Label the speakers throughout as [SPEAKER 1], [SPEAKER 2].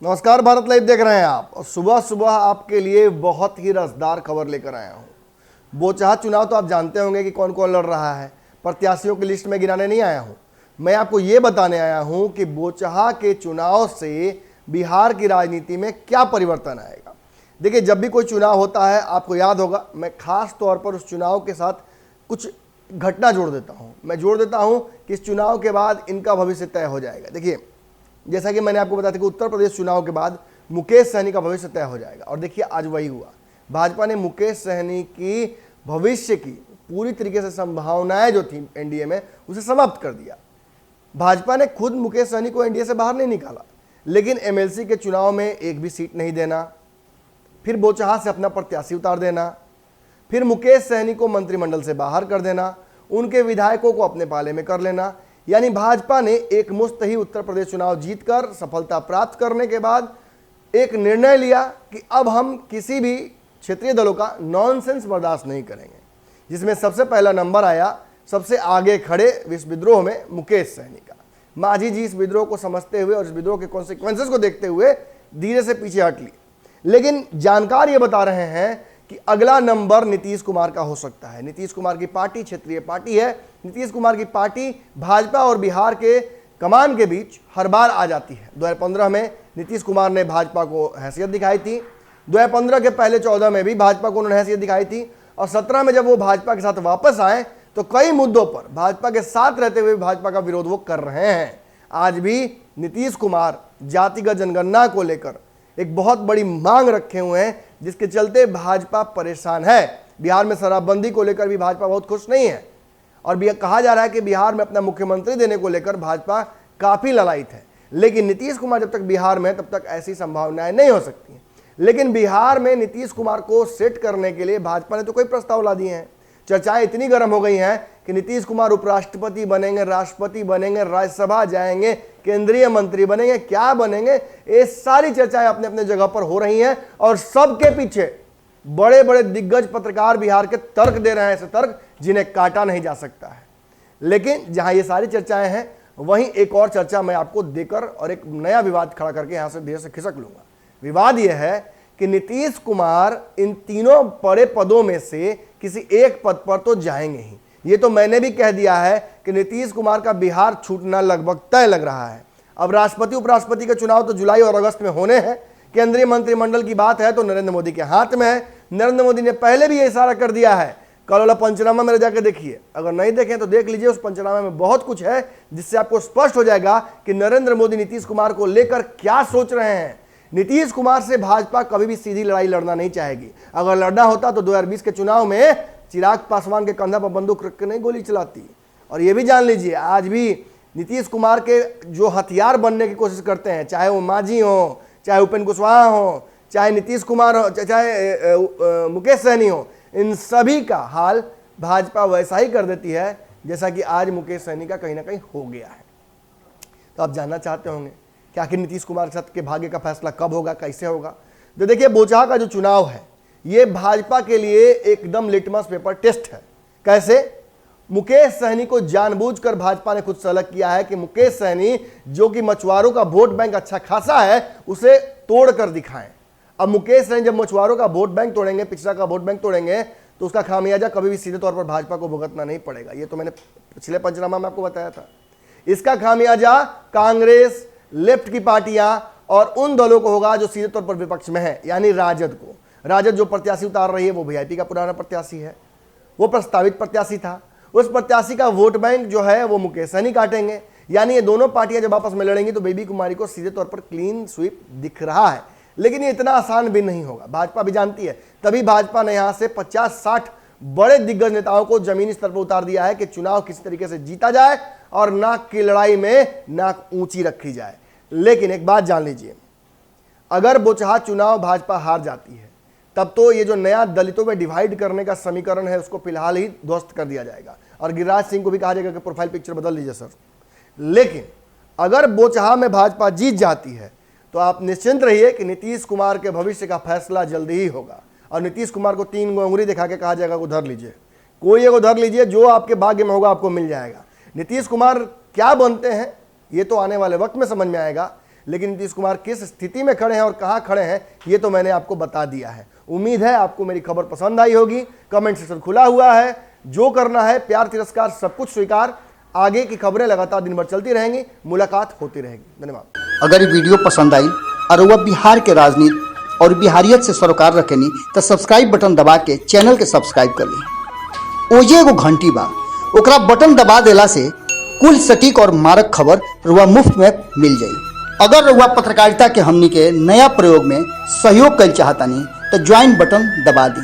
[SPEAKER 1] नमस्कार, भारत लाइव देख रहे हैं आप और सुबह सुबह आपके लिए बहुत ही रसदार खबर लेकर आया हूं। बोचहा चुनाव तो आप जानते होंगे कि कौन कौन लड़ रहा है। प्रत्याशियों की लिस्ट में गिनाने नहीं आया हूं, मैं आपको ये बताने आया हूं कि बोचहा के चुनाव से बिहार की राजनीति में क्या परिवर्तन आएगा। देखिए, जब भी कोई चुनाव होता है, आपको याद होगा, मैं खास तौर पर उस चुनाव के साथ कुछ घटना जोड़ देता हूँ। मैं जोड़ देता हूँ कि इस चुनाव के बाद इनका भविष्य तय हो जाएगा। देखिए, जैसा कि मैंने आपको बताया था कि उत्तर प्रदेश चुनाव के बाद मुकेश सहनी का भविष्य तय हो जाएगा, और देखिए आज वही हुआ। भाजपा ने मुकेश सहनी की भविष्य की पूरी तरीके से संभावनाएं जो थी एनडीए में, उसे समाप्त कर दिया। भाजपा ने खुद मुकेश सहनी को एनडीए से बाहर नहीं निकाला, लेकिन एमएलसी के चुनाव में एक भी सीट नहीं देना, फिर बोचहा से अपना प्रत्याशी उतार देना, फिर मुकेश सहनी को मंत्रिमंडल से बाहर कर देना, उनके विधायकों को अपने पाले में कर लेना। यानी भाजपा ने एक मुश्त ही उत्तर प्रदेश चुनाव जीतकर सफलता प्राप्त करने के बाद एक निर्णय लिया कि अब हम किसी भी क्षेत्रीय दलों का नॉनसेंस बर्दाश्त नहीं करेंगे, जिसमें सबसे पहला नंबर आया सबसे आगे खड़े इस विद्रोह में मुकेश सहनी का। मांझी जी इस विद्रोह को समझते हुए और इस विद्रोह के कॉन्सिक्वेंसेस को देखते हुए धीरे से पीछे हट ली, लेकिन जानकार ये बता रहे हैं कि अगला नंबर नीतीश कुमार का हो सकता है। नीतीश कुमार की पार्टी क्षेत्रीय पार्टी है। नीतीश कुमार की पार्टी भाजपा और बिहार के कमान के बीच हर बार आ जाती है। 2015 में नीतीश कुमार ने भाजपा को हैसियत दिखाई थी, 2015 के पहले 14 में भी भाजपा को उन्होंने हैसियत दिखाई थी, और 17 में जब वो भाजपा के साथ वापस आए तो कई मुद्दों पर भाजपा के साथ रहते हुए भाजपा का विरोध वो कर रहे हैं। आज भी नीतीश कुमार जातिगत जनगणना को लेकर एक बहुत बड़ी मांग रखे हुए हैं, जिसके चलते भाजपा परेशान है। बिहार में शराबबंदी को लेकर भी भाजपा बहुत खुश नहीं है, और भी कहा जा रहा है कि बिहार में अपना मुख्यमंत्री देने को लेकर भाजपा काफी ललायित है। लेकिन नीतीश कुमार जब तक बिहार में, तब तक ऐसी संभावनाएं नहीं हो सकती हैं। लेकिन बिहार में नीतीश कुमार को सेट करने के लिए भाजपा ने तो कई प्रस्ताव ला दिए हैं। चर्चाएं इतनी गर्म हो गई हैं कि नीतीश कुमार उपराष्ट्रपति बनेंगे, राष्ट्रपति बनेंगे, राज्यसभा जाएंगे, केंद्रीय मंत्री बनेंगे, क्या बनेंगे, ये सारी चर्चाएं अपने अपने जगह पर हो रही हैं। और सबके पीछे बड़े बड़े दिग्गज पत्रकार बिहार के तर्क दे रहे हैं, ऐसे तर्क जिन्हें काटा नहीं जा सकता है। लेकिन जहां ये सारी चर्चाएं हैं, वहीं एक और चर्चा मैं आपको देकर और एक नया विवाद खड़ा करके यहां से धीरे से खिसक लूंगा। विवाद यह है कि नीतीश कुमार इन तीनों बड़े पदों में से किसी एक पद पर तो जाएंगे ही। ये तो मैंने भी कह दिया है कि नीतीश कुमार का बिहार छूटना लगभग तय लग रहा है। अब राष्ट्रपति उपराष्ट्रपति के चुनाव तो जुलाई और अगस्त में होने हैं। केंद्रीय मंत्रिमंडल की बात है तो नरेंद्र मोदी के हाथ में है। नरेंद्र मोदी ने पहले भी ये इशारा कर दिया है। कल वाला पंचनामा मेरे जाकर देखिए, अगर नहीं देखें तो देख लीजिए। उस पंचनामा में बहुत कुछ है जिससे आपको स्पष्ट हो जाएगा कि नरेंद्र मोदी नीतीश कुमार को लेकर क्या सोच रहे हैं। नीतीश कुमार से भाजपा कभी भी सीधी लड़ाई लड़ना नहीं चाहेगी। अगर लड़ना होता तो 2020 के चुनाव में चिराग पासवान के कंधा पर बंदूक रख के नहीं गोली चलाती। और ये भी जान लीजिए, आज भी नीतीश कुमार के जो हथियार बनने की कोशिश करते हैं, चाहे वो मांझी हो, चाहे उपेंद्र कुशवाहा हो, चाहे नीतीश कुमार हो, चाहे मुकेश सहनी हो, इन सभी का हाल भाजपा वैसा ही कर देती है जैसा कि आज मुकेश सहनी का कहीं ना कहीं हो गया है। तो आप जानना चाहते होंगे कि आखिर नीतीश कुमार के साथ के भाग्य का फैसला कब होगा, कैसे होगा। तो देखिए, बोचहा का जो चुनाव है ये भाजपा के लिए एकदम लिटमस पेपर टेस्ट है। कैसे? मुकेश सहनी को जानबूझकर भाजपा ने खुद सेलेक्ट किया है कि मुकेश सहनी, जो कि मछुआरों का वोट बैंक अच्छा खासा है, उसे तोड़कर दिखाएं। अब मुकेश सहनी जब मछुआरों का वोट बैंक तोड़ेंगे, पिछड़ा का वोट बैंक तोड़ेंगे, तो उसका खामियाजा कभी भी सीधे तौर पर भाजपा को भुगतना नहीं पड़ेगा। ये तो मैंने पिछले पंचनामा में आपको बताया था। इसका खामियाजा कांग्रेस, लेफ्ट की पार्टियां और उन दलों को होगा जो सीधे तौर पर विपक्ष में है, यानी राजद को। राजद जो प्रत्याशी उतार रही है वो वीआईपी का पुराना प्रत्याशी है, वो प्रस्तावित प्रत्याशी था। उस प्रत्याशी का वोट बैंक जो है वो मुकेश सहनी काटेंगे। यानी ये दोनों पार्टियां जब आपस में लड़ेंगी तो बेबी कुमारी को सीधे तौर पर क्लीन स्वीप दिख रहा है। लेकिन ये इतना आसान भी नहीं होगा, भाजपा भी जानती है। तभी भाजपा ने यहां से 50-60 बड़े दिग्गज नेताओं को जमीनी स्तर पर उतार दिया है कि चुनाव किसी तरीके से जीता जाए और नाक की लड़ाई में नाक ऊंची रखी जाए। लेकिन एक बात जान लीजिए, अगर बोचहा चुनाव भाजपा हार जाती है, तब तो ये जो नया दलितों में डिवाइड करने का समीकरण है उसको फिलहाल ही ध्वस्त कर दिया जाएगा, और गिरिराज सिंह को भी कहा जाएगा कि प्रोफाइल पिक्चर बदल लीजिए सर। लेकिन अगर बोचहा में भाजपा जीत जाती है तो आप निश्चिंत रहिए कि नीतीश कुमार के भविष्य का फैसला जल्दी ही होगा, और नीतीश कुमार को 3 उंगली दिखा के कहा जाएगा उधर लीजिए, कोई एक उधर लीजिए, जो आपके भाग्य में होगा आपको मिल जाएगा। नीतीश कुमार क्या बनते हैं ये तो आने वाले वक्त में समझ में आएगा। लेकिन नीतीश कुमार किस स्थिति में खड़े हैं और कहां खड़े हैं ये तो मैंने आपको बता दिया है। उम्मीद है आपको मेरी खबर पसंद आई होगी। कमेंट सेक्शन खुला हुआ है, जो करना है प्यार तिरस्कार सब कुछ स्वीकार। आगे की खबरें लगातार दिन भर चलती रहेंगी, मुलाकात होती रहेगी। धन्यवाद।
[SPEAKER 2] अगर ये वीडियो पसंद आई और वह बिहार के राजनीति और बिहारियत से सरोकार रखेनी तो सब्सक्राइब बटन दबा के चैनल के सब्सक्राइब कर ली। ओजे एगो घंटी बा, ओकरा बटन दबा देला से कुल सटीक और मारक खबर रुआ मुफ्त में मिल जाई। अगर रुआ पत्रकारिता के हमनी के नया प्रयोग में सहयोग कर चाहतानी तो ज्वाइन बटन दबा दी।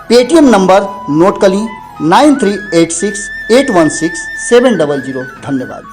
[SPEAKER 2] पेटीएम नंबर नोट कर ली 9386816700। धन्यवाद।